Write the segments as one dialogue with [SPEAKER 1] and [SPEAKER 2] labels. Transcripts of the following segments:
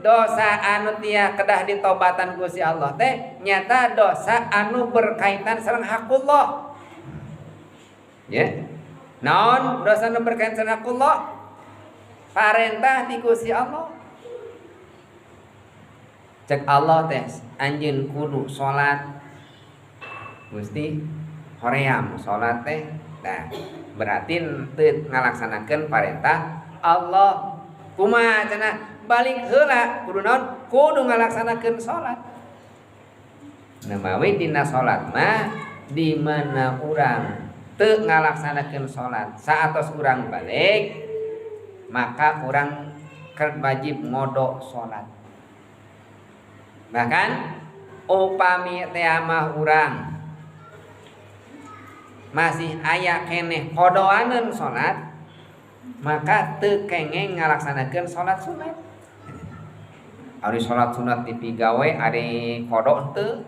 [SPEAKER 1] dosa anu tia kedah ditobatan Gusti Allah teh nyata dosa anu berkaitan sareng hakullah. Ya. Naon dosa anu berkaitan sareng hakullah? Parentah di Gusti Allah. Cek Allah teh anjeun kudu salat. Gusti hoream salat teh. Nah, berarti teu ngalaksanakeun parentah Allah. Kumaha cenah? Balik heula kudu naon? Kudu ngalaksanakeun salat. Namawi dina salat mah di mana urang teu ngalaksanakeun salat saatos urang balik maka urang wajib ngodok salat. Bahkan upami teh mah urang masih aya keneh kodoaneun salat maka teu kengeng ngalaksanakeun salat sunat. Ari salat sunat dipigawe ari kodok teu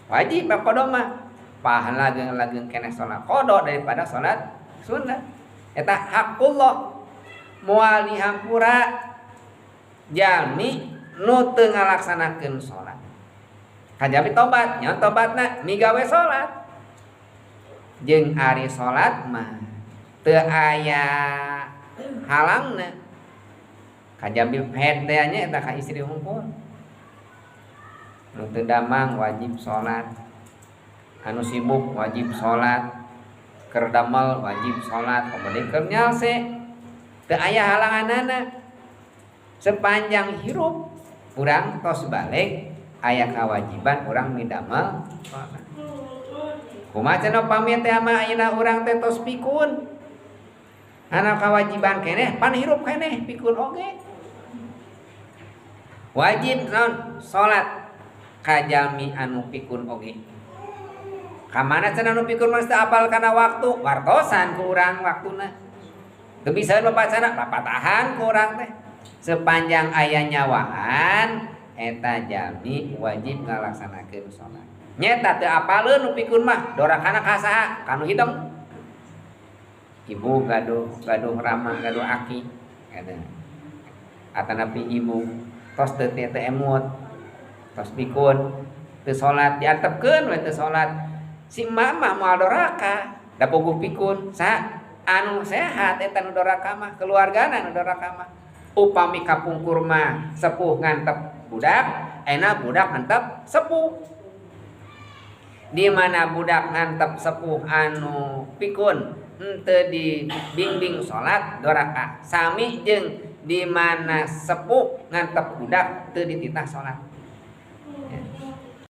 [SPEAKER 1] wajib kodok mah pahala lageung keneh salat kodok daripada salat sunat. Eta hakullah moal dihampura jalmi nu teu ngalaksanakeun salat. Kajabi tobat, nya tobatna migawe salat. Jeung ari salat mah teu aya halangna. Kajabi ped teh nya eta ka istri hungkul. Nu teu damang wajib salat. Anu sibuk wajib salat. Keur damel wajib salat, kemudian keur nyalse teu aya halanganana. Sepanjang hirup urang tos balik aya kewajiban urang midamel salat. Kumaha cenah pami teh mah ayeuna urang teh tos pikun. Ana kewajiban keneh pan hirup keneh pikun oge. Wajib naon? Salat ka jalmi anu pikun oge. Ka mana cenah anu pikun mah teu apal kana waktu, wartosan ku urang waktuna. Teu bisa mapacana papatahan ku urang teh. Sepanjang aya nyawaan eta jalmi wajib ngalaksanakeun salat. Nyeta teu apaleun nu pikun mah dorakana ka saha? Kanu hideng. Ibu gaduh rama gaduh aki eta. Atanapi ibu tos teu emut. Tos pikun teu salat diantepkeun we teu salat. Si mama moal doraka da bogoh pikun saha anu sehat eta nu doraka mah keluargana nu doraka mah. Upami kapungkur mah sepuh ngantep budak, ena budak ngantep sepuh. Di mana budak ngantep sepuh anu pikun henteu dibimbing salat doraka. Sami jeung di mana sepuh ngantep budak teu dititah salat. Ya.